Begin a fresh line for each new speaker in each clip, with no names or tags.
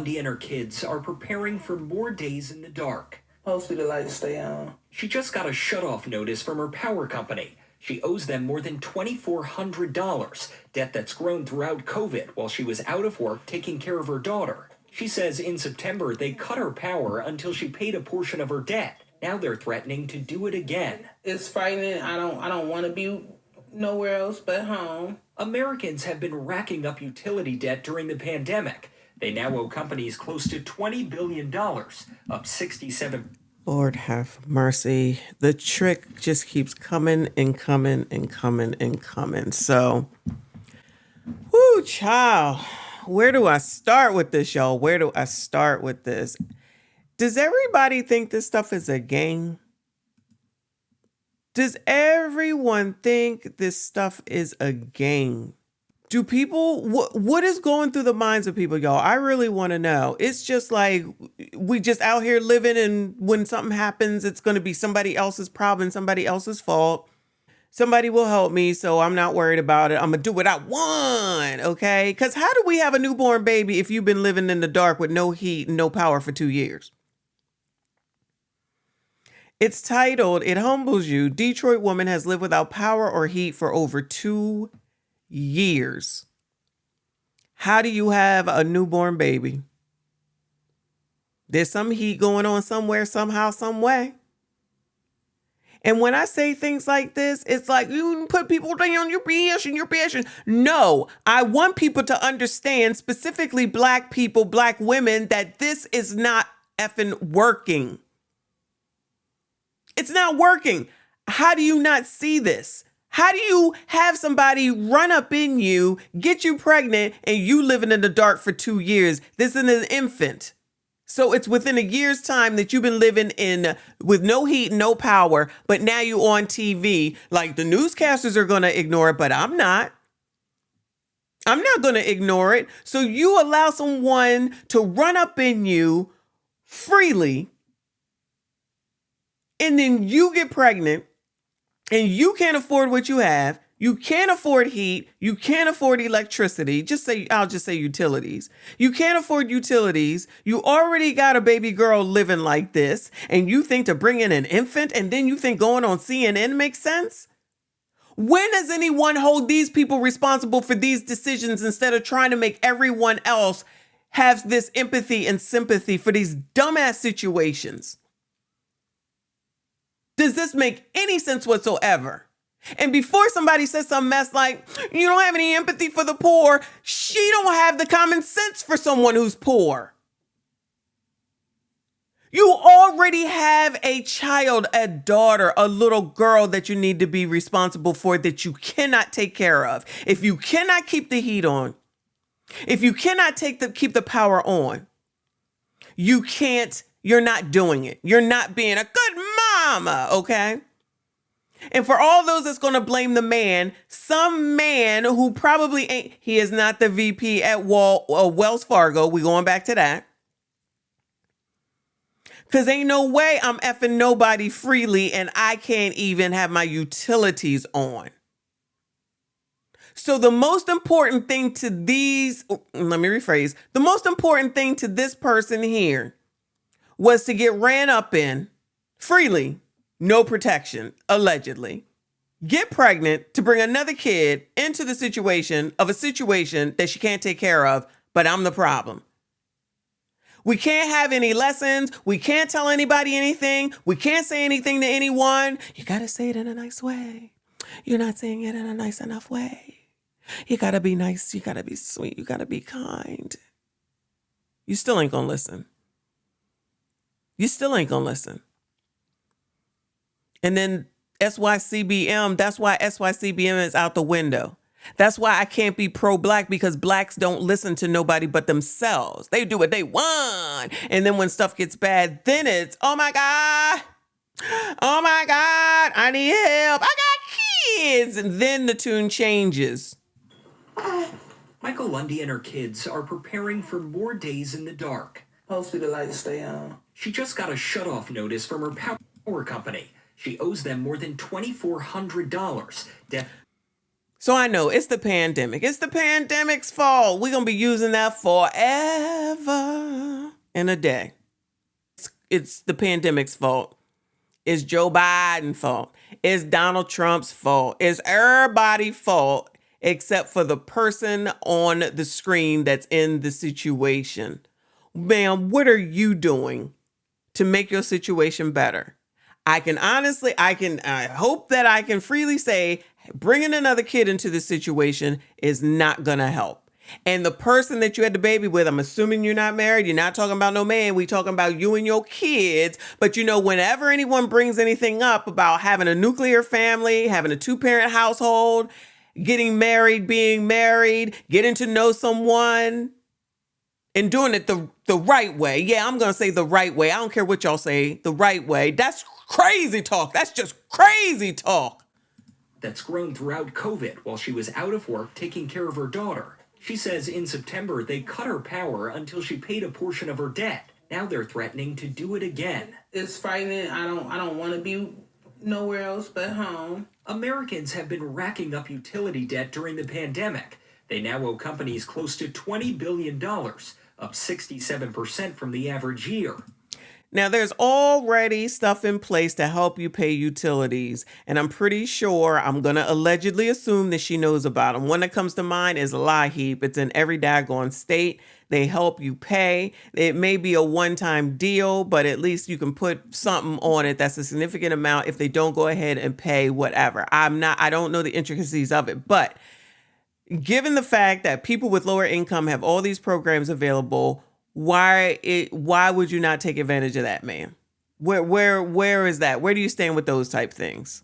Lundy and her kids are preparing for more days in the dark.
Hopefully the lights stay on.
She just got a shutoff notice from her power company. She owes them more than $2,400, debt that's grown throughout COVID while she was out of work taking care of her daughter. She says in September they cut her power until she paid a portion of her debt. Now they're threatening to do it again.
It's frightening. I don't want to be nowhere else but home.
Americans have been racking up utility debt during the pandemic. They now owe companies close to $20 billion, up 67%.
Lord have mercy. The trick just keeps coming and coming and coming and coming. So, whoo, child. Where do I start with this, y'all? Where do I start with this? Does everybody think this stuff is a game? Does everyone think this stuff is a game? Do people, what is going through the minds of people, y'all? I really want to know. It's just like we just out here living, and when something happens, it's going to be somebody else's problem, somebody else's fault. Somebody will help me, so I'm not worried about it. I'm going to do what I want, okay? Because how do we have a newborn baby if you've been living in the dark with no heat and no power for 2 years? It's titled, It Humbles You. Detroit woman has lived without power or heat for over 2 years. How do you have a newborn baby? There's some heat going on somewhere, somehow, some way. And when I say things like this, it's like you put people down, you're passion. No, I want people to understand, specifically Black people, Black women, that this is not effing working. It's not working. How do you not see this? How do you have somebody run up in you, get you pregnant, and you living in the dark for 2 years? This is an infant. So it's within a year's time that you've been living in with no heat, no power, but now you on TV. Like the newscasters are going to ignore it, but I'm not. I'm not going to ignore it. So you allow someone to run up in you freely, and then you get pregnant, and you can't afford what you have. You can't afford heat. You can't afford electricity. I'll just say utilities. You can't afford utilities. You already got a baby girl living like this, and you think to bring in an infant, and then you think going on CNN makes sense? When does anyone hold these people responsible for these decisions instead of trying to make everyone else have this empathy and sympathy for these dumbass situations? Does this make any sense whatsoever? And before somebody says some mess like, you don't have any empathy for the poor, she don't have the common sense for someone who's poor. You already have a child, a daughter, a little girl that you need to be responsible for that you cannot take care of. If you cannot keep the heat on, if you cannot keep the power on, you're not doing it. You're not being a good mama, okay? And for all those that's going to blame the man, some man who probably ain't, he is not the VP at Wells Fargo. We going back to that. Because ain't no way I'm effing nobody freely and I can't even have my utilities on. So the most important thing to the most important thing to this person here was to get ran up in freely, no protection, allegedly, get pregnant to bring another kid into the situation that she can't take care of, but I'm the problem. We can't have any lessons. We can't tell anybody anything. We can't say anything to anyone. You got to say it in a nice way. You're not saying it in a nice enough way. You got to be nice. You got to be sweet. You got to be kind. You still ain't going to listen. You still ain't going to listen. And then SYCBM, that's why SYCBM is out the window. That's why I can't be pro-Black, because Blacks don't listen to nobody but themselves. They do what they want. And then when stuff gets bad, then it's, oh my God, I need help. I got kids. And then the tune changes.
Michael Lundy and her kids are preparing for more days in the dark.
Hopefully the lights stay on.
She just got a shutoff notice from her power company. She owes them more than $2,400.
So I know it's the pandemic. It's the pandemic's fault. We're going to be using that forever and a day. It's the pandemic's fault. It's Joe Biden's fault. It's Donald Trump's fault. It's everybody's fault except for the person on the screen that's in the situation. Ma'am, what are you doing to make your situation better? I hope that I can freely say bringing another kid into this situation is not going to help. And the person that you had the baby with, I'm assuming you're not married. You're not talking about no man. We talking about you and your kids. But whenever anyone brings anything up about having a nuclear family, having a 2-parent household, getting married, being married, getting to know someone, and doing it the right way. Yeah, I'm going to say the right way. I don't care what y'all say, the right way. That's crazy talk. That's just crazy talk.
That's grown throughout COVID while she was out of work taking care of her daughter. She says in September they cut her power until she paid a portion of her debt. Now they're threatening to do it again.
It's frightening. I don't want to be nowhere else but home.
Americans have been racking up utility debt during the pandemic. They now owe companies close to $20 billion, up 67% from the average year.
Now, there's already stuff in place to help you pay utilities, and I'm pretty sure, I'm going to allegedly assume that she knows about them. One that comes to mind is LIHEAP. It's in every daggone state. They help you pay. It may be a one-time deal, but at least you can put something on it that's a significant amount if they don't go ahead and pay whatever. I don't know the intricacies of it, but given the fact that people with lower income have all these programs available, why would you not take advantage of that, ma'am? Where is that? Where do you stand with those type things?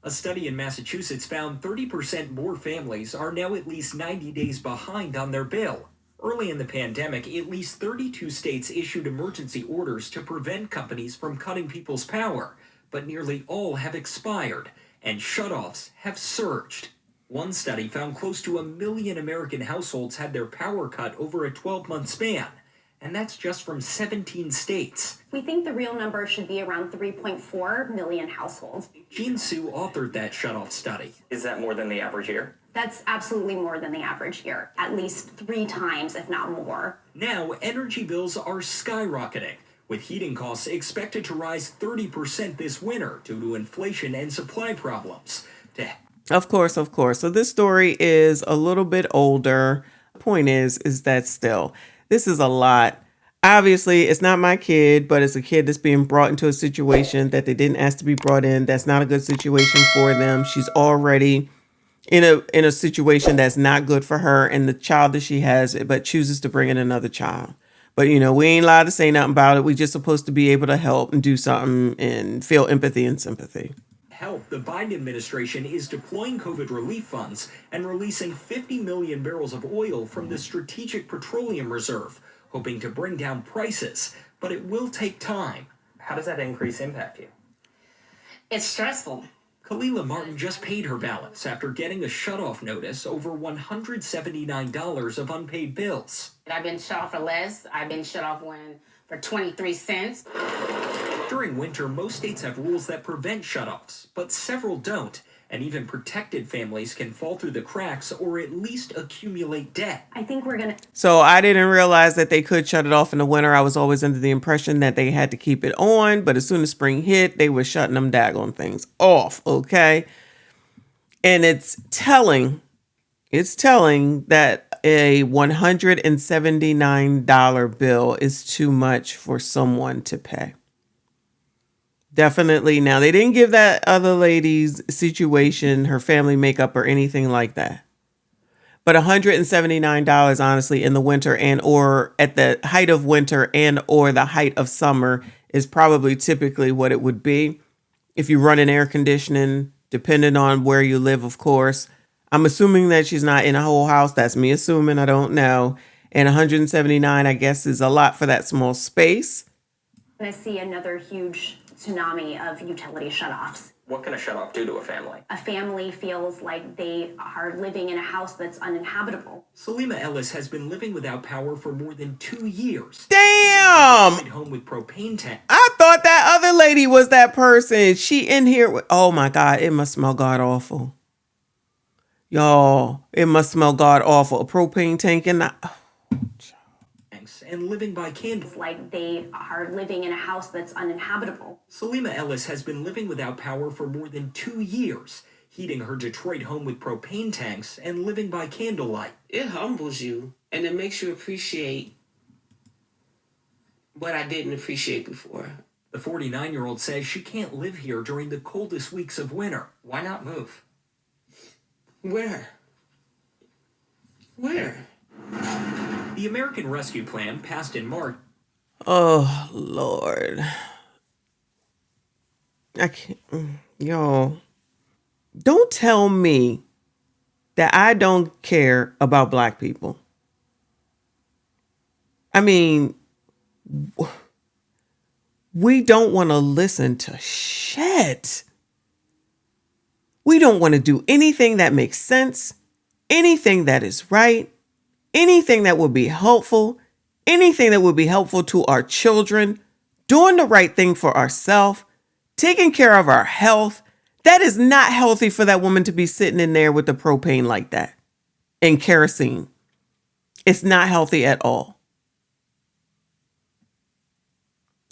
A study in Massachusetts found 30% more families are now at least 90 days behind on their bill. Early in the pandemic, at least 32 states issued emergency orders to prevent companies from cutting people's power, but nearly all have expired, and shutoffs have surged. One study found close to 1 million American households had their power cut over a 12-month span, and that's just from 17 states.
We think the real number should be around 3.4 million households.
Jean Sue authored that shutoff study. Is that more than the average year?
That's absolutely more than the average year, at least 3 times, if not more.
Now, energy bills are skyrocketing, with heating costs expected to rise 30% this winter due to inflation and supply problems.
Of course. So this story is a little bit older. Point is that still, this is a lot. Obviously, it's not my kid, but it's a kid that's being brought into a situation that they didn't ask to be brought in. That's not a good situation for them. She's already in a situation that's not good for her and the child that she has, but chooses to bring in another child. But, we ain't allowed to say nothing about it. We just supposed to be able to help and do something and feel empathy and sympathy.
Help, the Biden administration is deploying COVID relief funds and releasing 50 million barrels of oil from the Strategic Petroleum Reserve, hoping to bring down prices. But it will take time. How does that increase impact you?
It's stressful.
Kalila Martin just paid her balance after getting a shutoff notice over $179 of unpaid bills.
I've been shut off for less. I've been shut off for 23 cents.
During winter, most states have rules that prevent shutoffs, but several don't, and even protected families can fall through the cracks or at least accumulate debt.
I think we're going to...
So I didn't realize that they could shut it off in the winter. I was always under the impression that they had to keep it on, but as soon as spring hit, they were shutting them daggone things off, okay? And it's telling that a $179 bill is too much for someone to pay. Definitely. Now, they didn't give that other lady's situation, her family makeup, or anything like that. But $179, honestly, in the winter and or at the height of winter and or the height of summer is probably typically what it would be. If you run an air conditioning, depending on where you live, of course. I'm assuming that she's not in a whole house. That's me assuming. I don't know. And 179, I guess, is a lot for that small space.
going to see another huge tsunami of utility shutoffs.
What can a shutoff do to a family?
A family feels like they are living in a house that's uninhabitable.
Salima Ellis has been living without power for more than 2 years.
Damn!
Home with propane tank.
I thought that other lady was that person. She in here with, oh my God, it must smell God awful. Y'all, it must smell god awful. A propane tank in the...
and living by candle.
It's like they are living in a house that's uninhabitable.
Salima Ellis has been living without power for more than 2 years, heating her Detroit home with propane tanks and living by candlelight.
It humbles you and it makes you appreciate what I didn't appreciate before.
The 49-year-old says she can't live here during the coldest weeks of winter. Why not move?
Where?
The American Rescue Plan, passed in March,
Oh, Lord. I can't... Y'all, don't tell me that I don't care about black people. I mean, we don't want to listen to shit. We don't want to do anything that makes sense, anything that is right, anything that would be helpful, anything that would be helpful to our children, doing the right thing for ourselves, taking care of our health. That is not healthy for that woman to be sitting in there with the propane like that and kerosene. It's not healthy at all.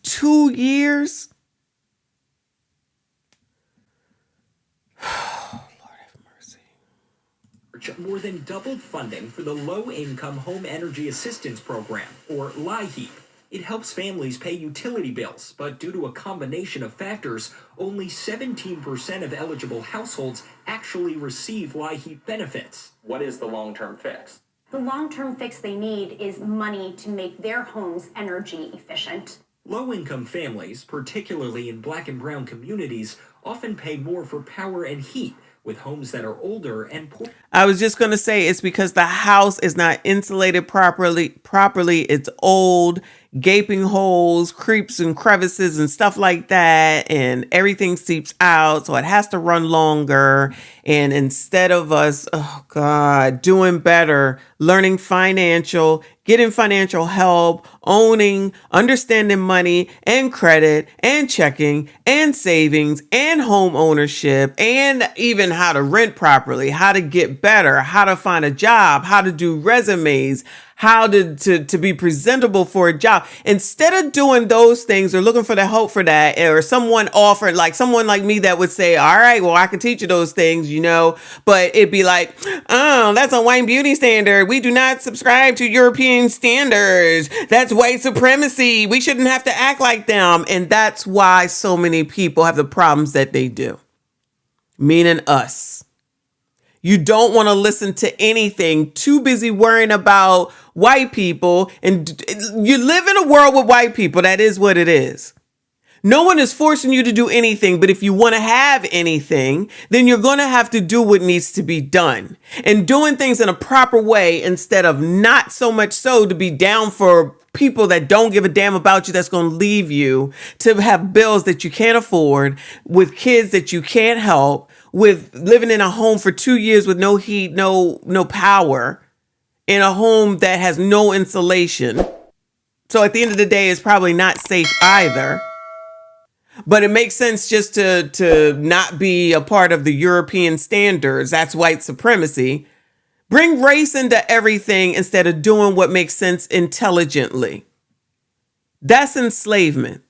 2 years?
more than doubled funding for the Low-Income Home Energy Assistance Program, or LIHEAP. It helps families pay utility bills, but due to a combination of factors, only 17% of eligible households actually receive LIHEAP benefits. What is the long-term fix?
The long-term fix they need is money to make their homes energy efficient.
Low-income families, particularly in Black and brown communities, often pay more for power and heat, with homes that are older and poor.
I was just going to say it's because the house is not insulated properly. It's old, gaping holes, creeps and crevices and stuff like that. And everything seeps out. So it has to run longer. And instead of us, doing better, learning getting financial help, owning, understanding money and credit and checking and savings and home ownership and even how to rent properly, how to get better, how to find a job, how to do resumes, how to be presentable for a job. Instead of doing those things or looking for the help for that, or someone like me that would say, all right, well, I can teach you those things, but it'd be like, oh, that's a white beauty standard. We do not subscribe to European standards. That's white supremacy. We shouldn't have to act like them. And that's why so many people have the problems that they do. Meaning us. You don't want to listen to anything, too busy worrying about white people. And you live in a world with white people. That is what it is. No one is forcing you to do anything. But if you want to have anything, then you're going to have to do what needs to be done. And doing things in a proper way instead of not so much so to be down for people that don't give a damn about you, that's going to leave you, to have bills that you can't afford, with kids that you can't help, with living in a home for 2 years with no heat, no power, in a home that has no insulation. So at the end of the day, it's probably not safe either. But it makes sense just to not be a part of the European standards. That's white supremacy. Bring race into everything instead of doing what makes sense intelligently. That's enslavement.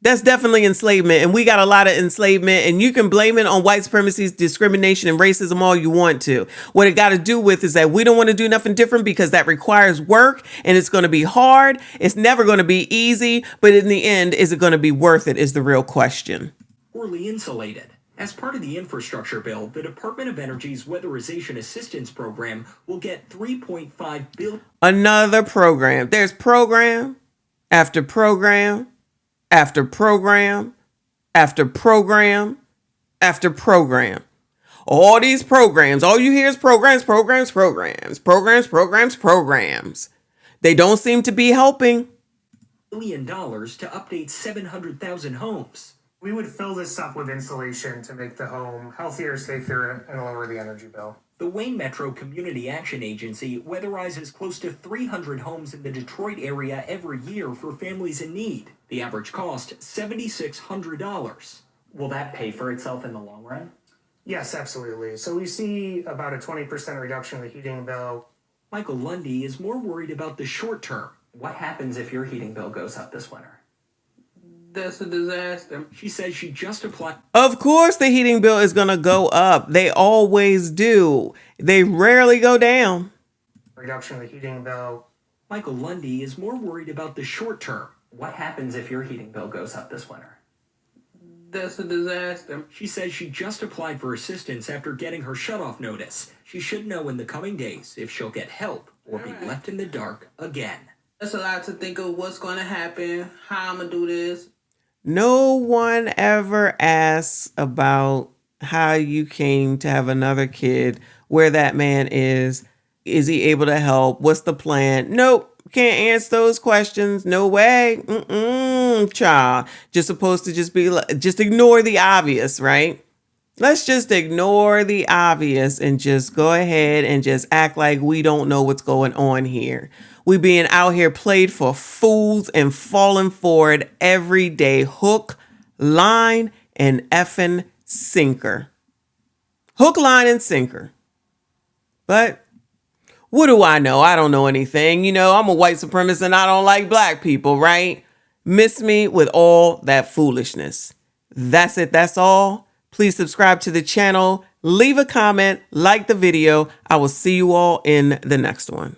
That's definitely enslavement. And we got a lot of enslavement, and you can blame it on white supremacy, discrimination, and racism all you want to. What it got to do with is that we don't want to do nothing different because that requires work and it's going to be hard. It's never going to be easy. But in the end, is it going to be worth it is the real question.
Poorly insulated. As part of the infrastructure bill, the Department of Energy's Weatherization Assistance Program will get $3.5 billion.
Another program. There's program after program after program after program after program. All these programs, all you hear is programs. They don't seem to be helping.
$1 billion to update 700,000 homes.
We would fill this up with insulation to make the home healthier, safer, and lower the energy bill.
The Wayne Metro Community Action Agency weatherizes close to 300 homes in the Detroit area every year for families in need. The average cost, $7,600. Will that pay for itself in the long run?
Yes, absolutely. So we see about a 20% reduction in the heating bill.
Michael Lundy is more worried about the short term. What happens if your heating bill goes up this winter?
That's a disaster.
She says she just applied.
Of course, the heating bill is going to go up. They always do. They rarely go down.
Reduction in the heating bill.
Michael Lundy is more worried about the short term. What happens if your heating bill goes up this winter?
That's a disaster.
She says she just applied for assistance after getting her shutoff notice. She should know in the coming days if she'll get help or be left in the dark again.
That's a lot to think of what's going to happen, how I'm going to do this.
No one ever asks about how you came to have another kid, where that man is he able to help? What's the plan? Nope. Can't answer those questions. No way. Child. Just supposed to just be just ignore the obvious, right? Let's just ignore the obvious and just go ahead and just act like we don't know what's going on here. We being out here played for fools and falling for it every day. Hook, line, and effing sinker. Hook, line, and sinker. But what do I know? I don't know anything. You know, I'm a white supremacist and I don't like black people, right? Miss me with all that foolishness. That's it. That's all. Please subscribe to the channel. Leave a comment. Like the video. I will see you all in the next one.